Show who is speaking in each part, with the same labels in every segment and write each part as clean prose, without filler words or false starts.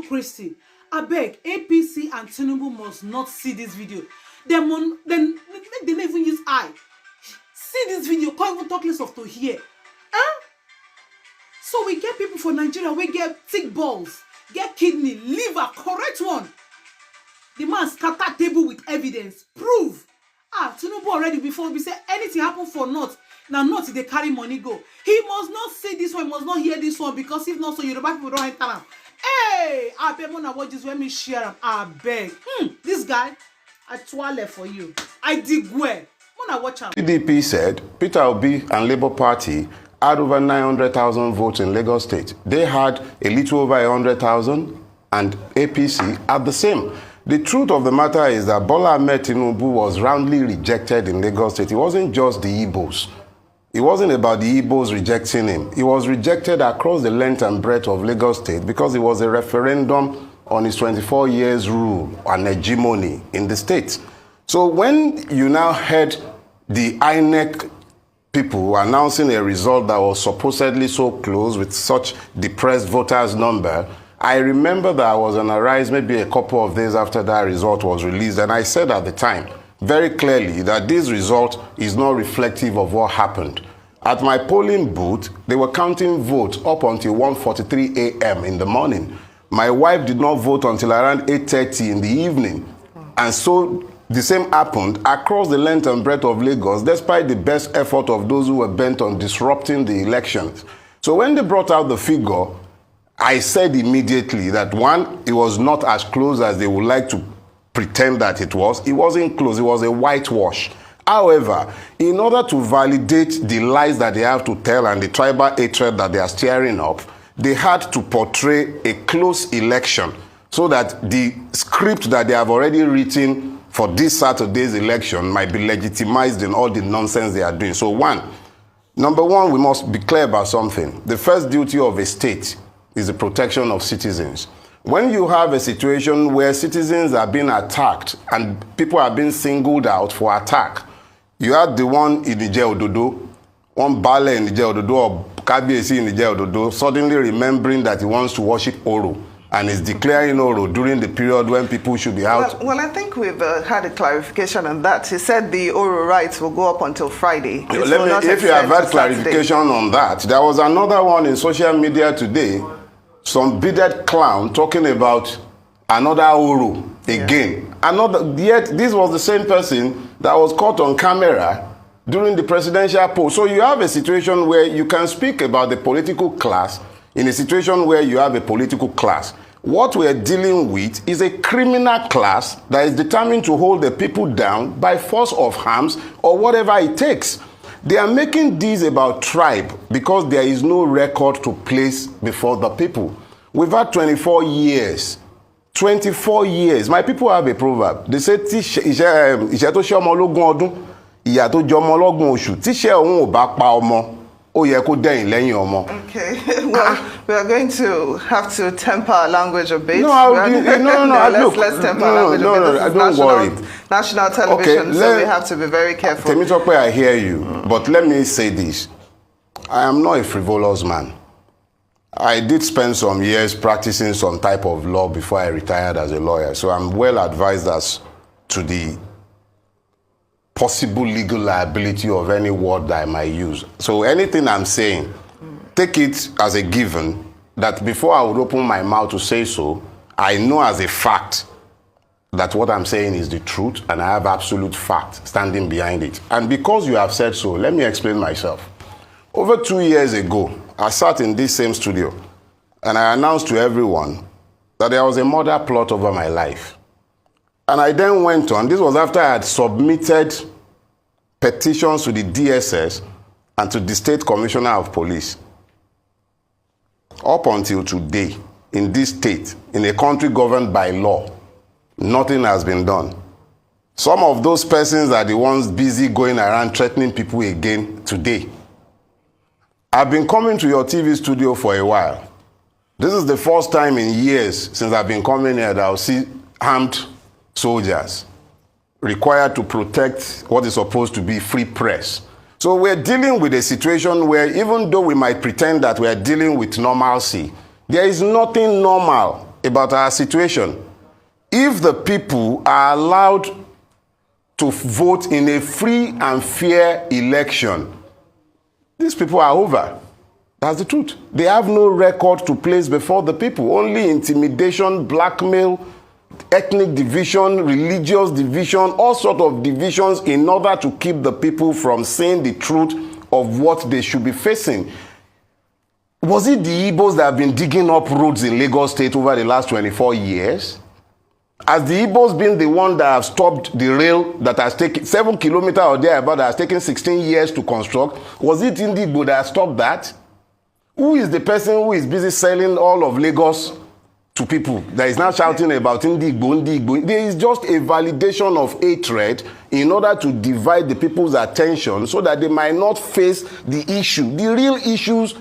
Speaker 1: Christy, I beg, APC and Tinubu must not see this video. They don't even use eye. See this video, can't even talk less of to hear. Huh? So we get people for Nigeria, we get thick balls, get kidney, liver, correct one. The man scatter table with evidence, prove. Tinubu already before we say anything happen for not. Now not they carry money go. He must not see this one, must not hear this one, because if not, so Yoruba people don't enter him. Hey, I beg Mona watch this when me share him. I beg. This guy, I twirl for you. I dig well. Mona watch him.
Speaker 2: PDP said Peter Obi and Labour Party had over 900,000 votes in Lagos State. They had a little over 100,000 and APC had the same. The truth of the matter is that Bola Ahmed Tinubu was roundly rejected in Lagos State. It wasn't just the Igbos. It wasn't about the Igbos rejecting him. He was rejected across the length and breadth of Lagos State because it was a referendum on his 24 years rule and hegemony in the state. So when you now heard the INEC people announcing a result that was supposedly so close with such depressed voters number, I remember that I was on Arise maybe a couple of days after that result was released, and I said at the time very clearly that this result is not reflective of what happened. At my polling booth, they were counting votes up until 1:43 a.m. in the morning. My wife did not vote until around 8:30 in the evening. And so the same happened across the length and breadth of Lagos, despite the best effort of those who were bent on disrupting the elections. So when they brought out the figure, I said immediately that one, it was not as close as they would like to pretend that it was. It wasn't close, it was a whitewash. However, in order to validate the lies that they have to tell and the tribal hatred that they are stirring up, they had to portray a close election so that the script that they have already written for this Saturday's election might be legitimized in all the nonsense they are doing. So number one, we must be clear about something. The first duty of a state is the protection of citizens. When you have a situation where citizens are being attacked and people are being singled out for attack, you had the one in Ije-Ododo, one Bale in Ije-Ododo or Kabiyesi in Ije-Ododo, suddenly remembering that he wants to worship Oro and is declaring Oro during the period when people should be out.
Speaker 3: Well, I think we've had a clarification on that. He said the Oro rights will go up until Friday.
Speaker 2: If you have had clarification on that, there was another one in social media today, some bearded clown talking about another Oro again. Yet this was the same person that was caught on camera during the presidential poll. So you have a situation where you can speak about the political class in a situation where you have a political class. What we're dealing with is a criminal class that is determined to hold the people down by force of arms or whatever it takes. They are making this about tribe because there is no record to place before the people. We've had 24 years. 24 years. My people have a proverb. They say, "Iṣẹ́ tó ṣe ọmọ ológun ọdún, ìyà tó jẹ ọmọ ọlọ́gbọ̀n oṣù. Tíṣẹ́ òun ò bá pa ọmọ, ó yẹ kó dẹ̀yìn lẹ́yìn ọmọ."
Speaker 3: Okay. Well, we are going to have to temper our language a bit.
Speaker 2: No,
Speaker 3: let's temper our language a bit.
Speaker 2: Don't worry.
Speaker 3: National television,
Speaker 2: okay,
Speaker 3: so we have to be very careful.
Speaker 2: Temitope, I hear you, but let me say this. I am not a frivolous man. I did spend some years practicing some type of law before I retired as a lawyer, so I'm well advised as to the possible legal liability of any word that I might use. So anything I'm saying, take it as a given that before I would open my mouth to say so, I know as a fact that what I'm saying is the truth and I have absolute fact standing behind it. And because you have said so, let me explain myself. Over 2 years ago, I sat in this same studio and I announced to everyone that there was a murder plot over my life. And I then went on, this was after I had submitted petitions to the DSS and to the State Commissioner of Police. Up until today, in this state, in a country governed by law, nothing has been done. Some of those persons are the ones busy going around threatening people again today. I've been coming to your TV studio for a while. This is the first time in years since I've been coming here that I'll see armed soldiers required to protect what is supposed to be free press. So we're dealing with a situation where even though we might pretend that we're dealing with normalcy, there is nothing normal about our situation. If the people are allowed to vote in a free and fair election, these people are over. That's the truth. They have no record to place before the people. Only intimidation, blackmail, ethnic division, religious division, all sorts of divisions in order to keep the people from saying the truth of what they should be facing. Was it the Igbos that have been digging up roads in Lagos State over the last 24 years? Has the Igbos been the one that have stopped the rail that has taken 7 kilometers or thereabout that has taken 16 years to construct? Was it in the Igbo that stopped that? Who is the person who is busy selling all of Lagos to people that is now shouting about Indigbo, Indigbo? There is just a validation of hatred in order to divide the people's attention so that they might not face the issue. The real issues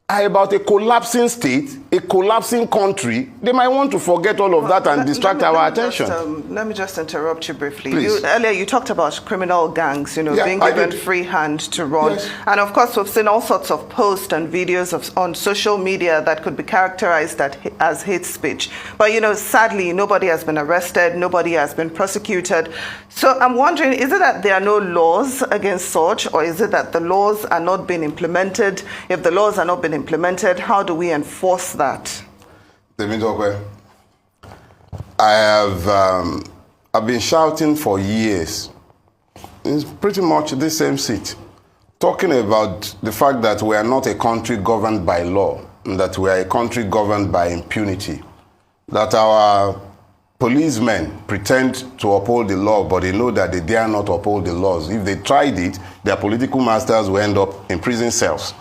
Speaker 2: are about a collapsing state, a collapsing country. They might want to forget all of that and distract our attention.
Speaker 3: Let me just interrupt you briefly.
Speaker 2: Please.
Speaker 3: Earlier you talked about criminal gangs, being given free hand to run.
Speaker 2: Yes.
Speaker 3: And of course we've seen all sorts of posts and videos on social media that could be characterized as hate speech. But sadly, nobody has been arrested, nobody has been prosecuted. So I'm wondering, is it that there are no laws against such, or is it that the laws are not being implemented? If the laws are not being implemented, how do we enforce that?
Speaker 2: I've been shouting for years. It's pretty much the same seat, talking about the fact that we are not a country governed by law, and that we are a country governed by impunity, that our policemen pretend to uphold the law, but they know that they dare not uphold the laws. If they tried it, their political masters will end up in prison cells.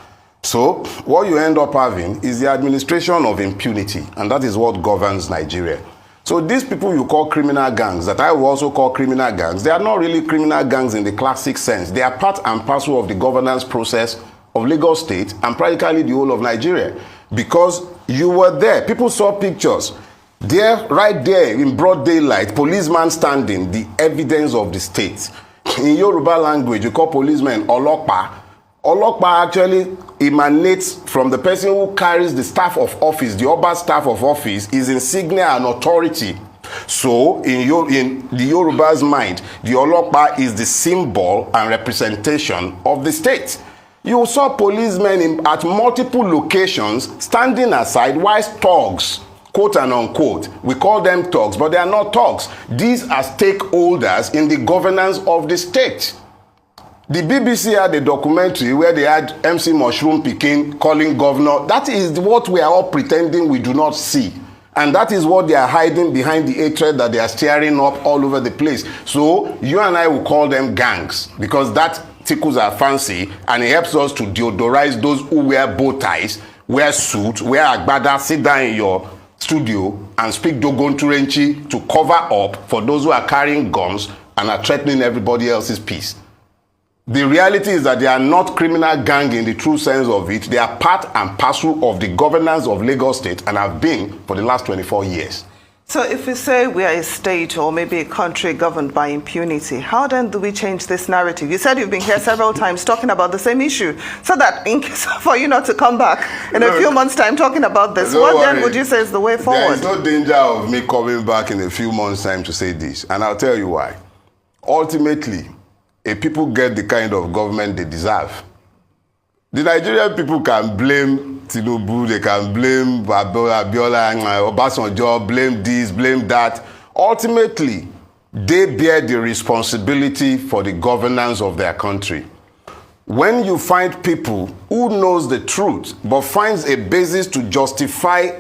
Speaker 2: So what you end up having is the administration of impunity, and that is what governs Nigeria. So these people you call criminal gangs, that I will also call criminal gangs, they are not really criminal gangs in the classic sense. They are part and parcel of the governance process of Lagos State and practically the whole of Nigeria. Because you were there, people saw pictures. There, right there in broad daylight, policeman standing, the evidence of the state. In Yoruba language, you call policemen Olopa. Olopa actually emanates from the person who carries the staff of office. The Oba staff of office is insignia and authority. So in the Yoruba's mind, the Olopa is the symbol and representation of the state. You saw policemen at multiple locations standing aside while thugs, quote and unquote, we call them thugs, but they are not thugs. These are stakeholders in the governance of the state. The BBC had a documentary where they had MC Mushroom Pikin calling governor. That is what we are all pretending we do not see. And that is what they are hiding behind the hatred that they are stirring up all over the place. So you and I will call them gangs, because that tickles our fancy and it helps us to deodorize those who wear bow ties, wear suits, wear agbada, sit down in your studio and speak Dogon Turenchi to cover up for those who are carrying guns and are threatening everybody else's peace. The reality is that they are not criminal gang in the true sense of it. They are part and parcel of the governance of Lagos State and have been for the last 24 years.
Speaker 3: So if we say we are a state or maybe a country governed by impunity, how then do we change this narrative? You said you've been here several times talking about the same issue. So that in case for you not to come back in a few months' time talking about this, what then would you say is the way forward?
Speaker 2: There is no danger of me coming back in a few months' time to say this. And I'll tell you why. Ultimately, if people get the kind of government they deserve, the Nigerian people can blame Tinubu, they can blame Abiola and Obasanjo, blame this, blame that. Ultimately, they bear the responsibility for the governance of their country. When you find people who knows the truth but finds a basis to justify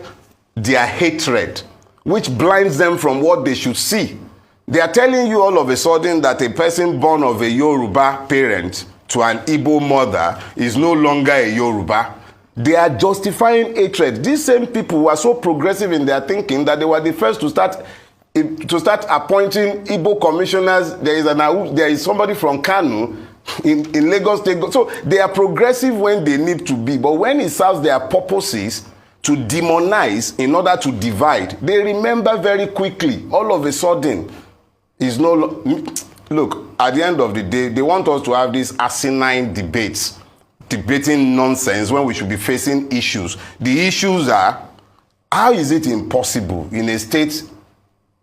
Speaker 2: their hatred, which blinds them from what they should see, they are telling you all of a sudden that a person born of a Yoruba parent to an Igbo mother is no longer a Yoruba. They are justifying hatred. These same people were so progressive in their thinking that they were the first to start appointing Igbo commissioners. There is somebody from Kanu in Lagos State. So they are progressive when they need to be, but when it serves their purposes to demonize in order to divide, they remember very quickly. All of a sudden, look, at the end of the day, they want us to have these asinine debates, debating nonsense when we should be facing issues. The issues are How is it impossible in a state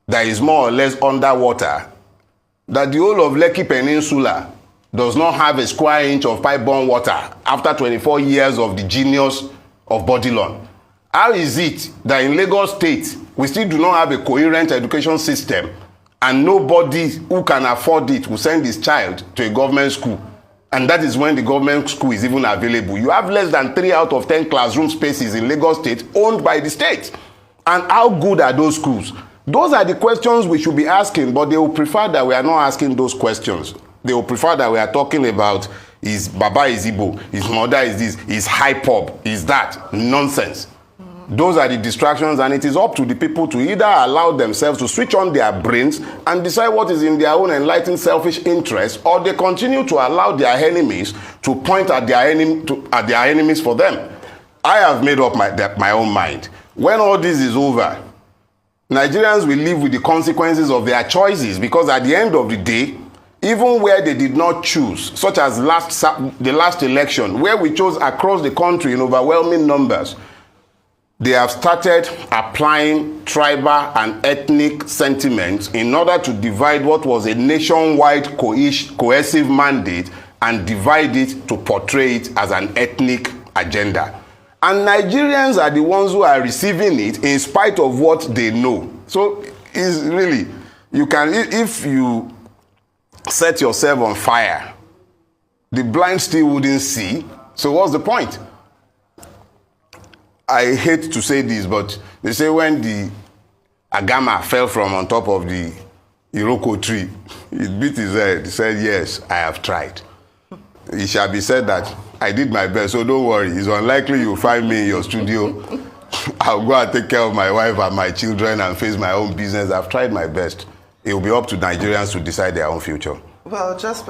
Speaker 2: that is more or less underwater that the whole of Lekki Peninsula does not have a square inch of pipe-borne water after 24 years of the genius of Bodilon? How is it that in Lagos State, we still do not have a coherent education system and nobody who can afford it will send his child to a government school? And that is when the government school is even available. You have less than 3 out of 10 classroom spaces in Lagos State owned by the state. And how good are those schools? Those are the questions we should be asking, but they will prefer that we are not asking those questions. They will prefer that we are talking about his Baba is Igbo, his mother is this, his hype-up, is that. Nonsense. Those are the distractions, and it is up to the people to either allow themselves to switch on their brains and decide what is in their own enlightened selfish interest, or they continue to allow their enemies to point at their enemies for them. I have made up my own mind. When all this is over, Nigerians will live with the consequences of their choices, because at the end of the day, even where they did not choose, such as the last election, where we chose across the country in overwhelming numbers, they have started applying tribal and ethnic sentiments in order to divide what was a nationwide cohesive mandate and divide it to portray it as an ethnic agenda. And Nigerians are the ones who are receiving it in spite of what they know. So it's really, you can, if you set yourself on fire, the blind still wouldn't see. So what's the point? I hate to say this, but they say when the agama fell from on top of the Iroko tree, it beat his head. He said, yes, I have tried. It shall be said that I did my best, so don't worry. It's unlikely you'll find me in your studio. I'll go and take care of my wife and my children and face my own business. I've tried my best. It will be up to Nigerians to decide their own future.
Speaker 3: Well, just